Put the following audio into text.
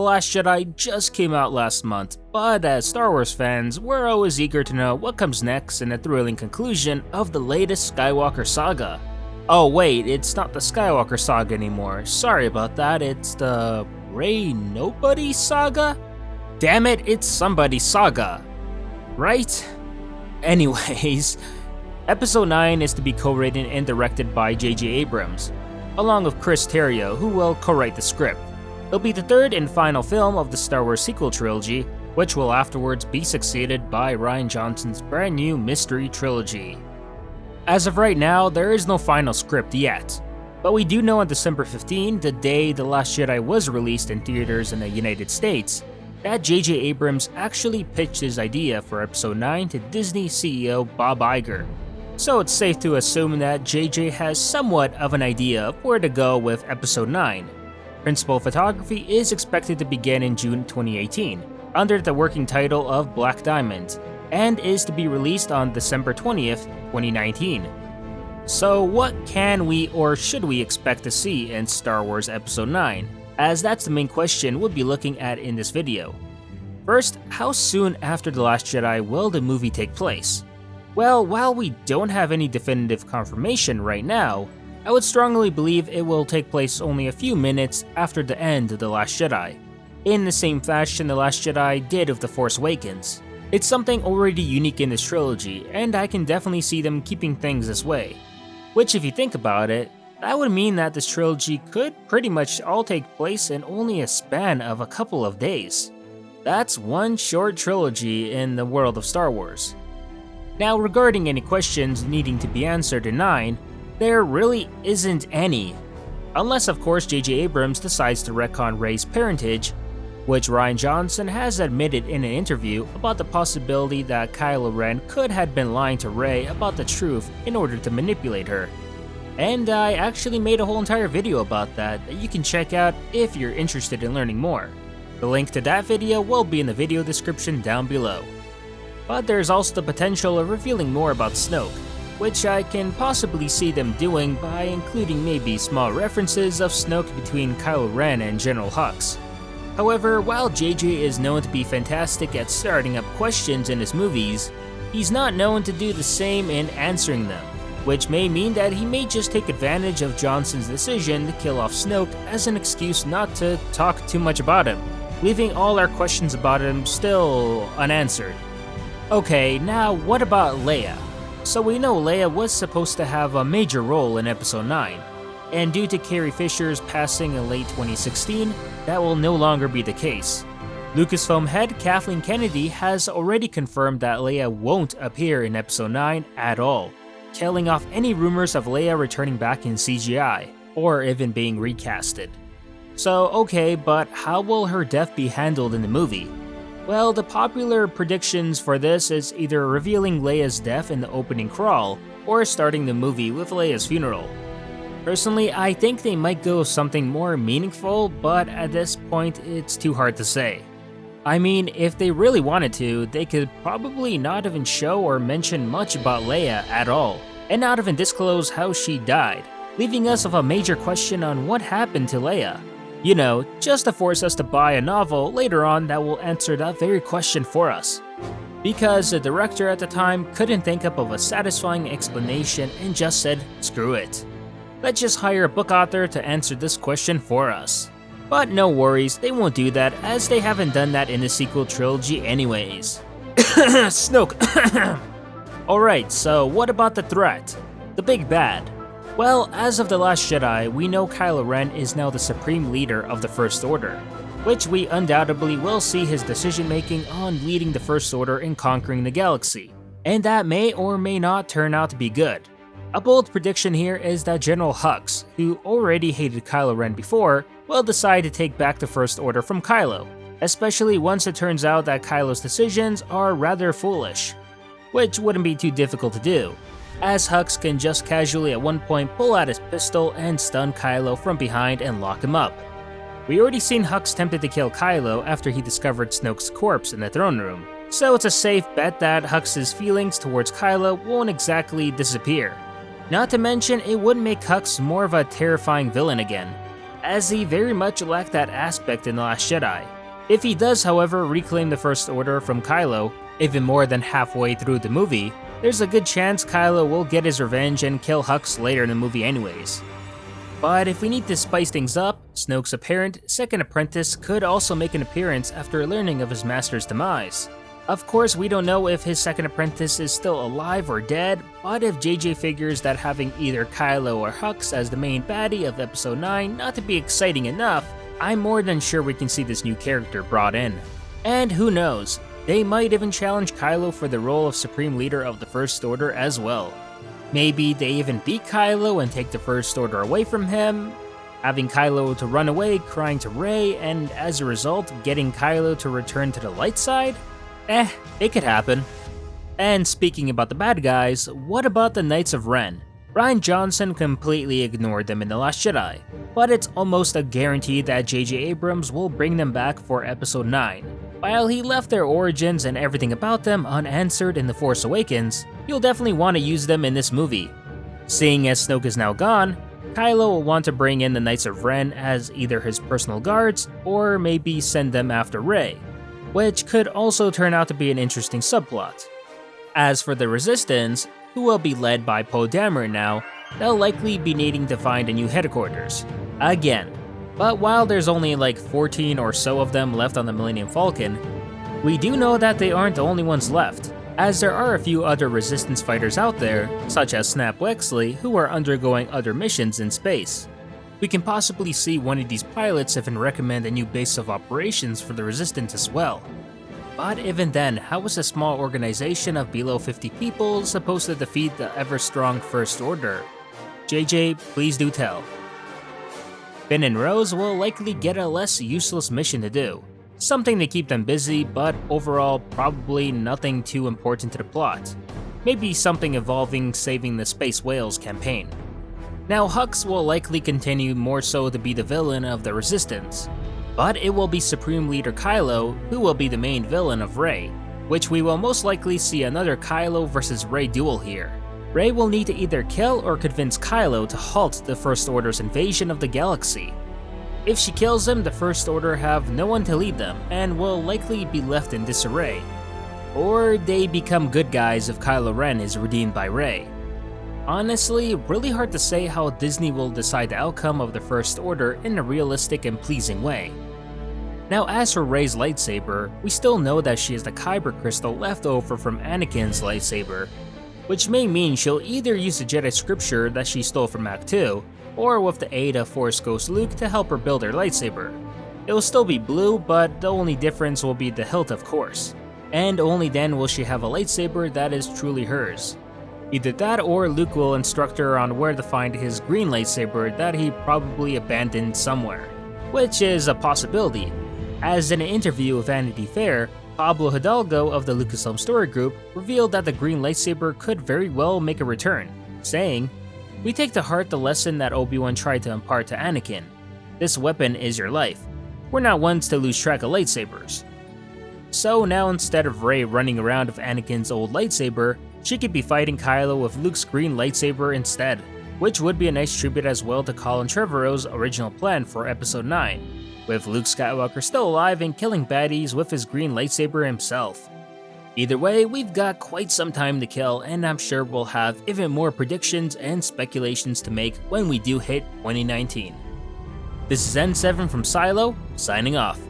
The Last Jedi just came out last month, but as Star Wars fans, we're always eager to know what comes next in the thrilling conclusion of the latest Skywalker saga. Oh wait, it's not the Skywalker saga anymore, sorry about that, it's the Rey Nobody saga? Damn it, it's somebody's saga, right? Anyways, Episode 9 is to be co-written and directed by J.J. Abrams, along with Chris Terrio, who will co-write the script. It'll be the third and final film of the Star Wars sequel trilogy, which will afterwards be succeeded by Rian Johnson's brand new mystery trilogy. As of right now, there is no final script yet, but we do know on December 15, the day The Last Jedi was released in theaters in the United States, that J.J. Abrams actually pitched his idea for Episode 9 to Disney CEO Bob Iger. So it's safe to assume that JJ has somewhat of an idea of where to go with Episode 9. Principal photography is expected to begin in June 2018, under the working title of Black Diamond, and is to be released on December 20th, 2019. So what can we or should we expect to see in Star Wars Episode 9? As that's the main question we'll be looking at in this video. First, how soon after The Last Jedi will the movie take place? Well, while we don't have any definitive confirmation right now, I would strongly believe it will take place only a few minutes after the end of The Last Jedi, in the same fashion The Last Jedi did with The Force Awakens. It's something already unique in this trilogy, and I can definitely see them keeping things this way. Which, if you think about it, that would mean that this trilogy could pretty much all take place in only a span of a couple of days. That's one short trilogy in the world of Star Wars. Now, regarding any questions needing to be answered in 9, there really isn't any. Unless of course J.J. Abrams decides to retcon Rey's parentage, which Rian Johnson has admitted in an interview about the possibility that Kylo Ren could have been lying to Rey about the truth in order to manipulate her. And I actually made a whole entire video about that you can check out if you're interested in learning more. The link to that video will be in the video description down below. But there's also the potential of revealing more about Snoke, which I can possibly see them doing by including maybe small references of Snoke between Kylo Ren and General Hux. However, while JJ is known to be fantastic at starting up questions in his movies, he's not known to do the same in answering them, which may mean that he may just take advantage of Johnson's decision to kill off Snoke as an excuse not to talk too much about him, leaving all our questions about him still unanswered. Okay, now what about Leia? So we know Leia was supposed to have a major role in Episode 9, and due to Carrie Fisher's passing in late 2016, that will no longer be the case. Lucasfilm head Kathleen Kennedy has already confirmed that Leia won't appear in Episode 9 at all, killing off any rumors of Leia returning back in CGI, or even being recasted. So okay, but how will her death be handled in the movie? Well, the popular predictions for this is either revealing Leia's death in the opening crawl, or starting the movie with Leia's funeral. Personally, I think they might go with something more meaningful, but at this point it's too hard to say. I mean, if they really wanted to, they could probably not even show or mention much about Leia at all, and not even disclose how she died, leaving us with a major question on what happened to Leia. You know, just to force us to buy a novel later on that will answer that very question for us. Because the director at the time couldn't think up of a satisfying explanation and just said, screw it. Let's just hire a book author to answer this question for us. But no worries, they won't do that as they haven't done that in the sequel trilogy anyways. Snoke. Alright, so what about the threat? The big bad. Well, as of The Last Jedi, we know Kylo Ren is now the supreme leader of the First Order, which we undoubtedly will see his decision-making on leading the First Order and conquering the galaxy, and that may or may not turn out to be good. A bold prediction here is that General Hux, who already hated Kylo Ren before, will decide to take back the First Order from Kylo, especially once it turns out that Kylo's decisions are rather foolish, which wouldn't be too difficult to do, as Hux can just casually at one point pull out his pistol and stun Kylo from behind and lock him up. We already seen Hux tempted to kill Kylo after he discovered Snoke's corpse in the throne room, so it's a safe bet that Hux's feelings towards Kylo won't exactly disappear. Not to mention, it would make Hux more of a terrifying villain again. as he very much lacked that aspect in The Last Jedi. If he does, however, reclaim the First Order from Kylo, even more than halfway through the movie, there's a good chance Kylo will get his revenge and kill Hux later in the movie anyways. But if we need to spice things up, Snoke's apparent second apprentice could also make an appearance after learning of his master's demise. Of course, we don't know if his second apprentice is still alive or dead, but if JJ figures that having either Kylo or Hux as the main baddie of Episode 9 not to be exciting enough, I'm more than sure we can see this new character brought in. And who knows, they might even challenge Kylo for the role of Supreme Leader of the First Order as well. Maybe they even beat Kylo and take the First Order away from him, having Kylo to run away crying to Rey, and as a result getting Kylo to return to the light side? It could happen. And speaking about the bad guys, what about the Knights of Ren? Rian Johnson completely ignored them in The Last Jedi, but it's almost a guarantee that J.J. Abrams will bring them back for Episode 9. While he left their origins and everything about them unanswered in The Force Awakens, you'll definitely want to use them in this movie. Seeing as Snoke is now gone, Kylo will want to bring in the Knights of Ren as either his personal guards or maybe send them after Rey, which could also turn out to be an interesting subplot. As for the Resistance, who will be led by Poe Dameron now, they'll likely be needing to find a new headquarters. Again. But while there's only like 14 or so of them left on the Millennium Falcon, we do know that they aren't the only ones left, as there are a few other Resistance fighters out there, such as Snap Wexley, who are undergoing other missions in space. We can possibly see one of these pilots even recommend a new base of operations for the Resistance as well. But even then, how is a small organization of below 50 people supposed to defeat the ever-strong First Order? JJ, please do tell. Finn and Rose will likely get a less useless mission to do. Something to keep them busy, but overall probably nothing too important to the plot. Maybe something involving saving the Space Whales campaign. Now Hux will likely continue more so to be the villain of the Resistance, but it will be Supreme Leader Kylo who will be the main villain of Rey, which we will most likely see another Kylo vs Rey duel here. Rey will need to either kill or convince Kylo to halt the First Order's invasion of the galaxy. If she kills him, the First Order have no one to lead them and will likely be left in disarray. Or they become good guys if Kylo Ren is redeemed by Rey. Honestly, really hard to say how Disney will decide the outcome of the First Order in a realistic and pleasing way. Now as for Rey's lightsaber, we still know that she is the Kyber crystal left over from Anakin's lightsaber, which may mean she'll either use the Jedi scripture that she stole from Act 2, or with the aid of Force Ghost Luke to help her build her lightsaber. It will still be blue, but the only difference will be the hilt of course, and only then will she have a lightsaber that is truly hers. Either that or Luke will instruct her on where to find his green lightsaber that he probably abandoned somewhere, which is a possibility, as in an interview with Vanity Fair, Pablo Hidalgo of the Lucasfilm Story Group revealed that the green lightsaber could very well make a return, saying, "We take to heart the lesson that Obi-Wan tried to impart to Anakin. This weapon is your life. We're not ones to lose track of lightsabers." So now instead of Rey running around with Anakin's old lightsaber, she could be fighting Kylo with Luke's green lightsaber instead, which would be a nice tribute as well to Colin Trevorrow's original plan for Episode 9, with Luke Skywalker still alive and killing baddies with his green lightsaber himself. Either way, we've got quite some time to kill, and I'm sure we'll have even more predictions and speculations to make when we do hit 2019. This is N7 from SYLO, signing off.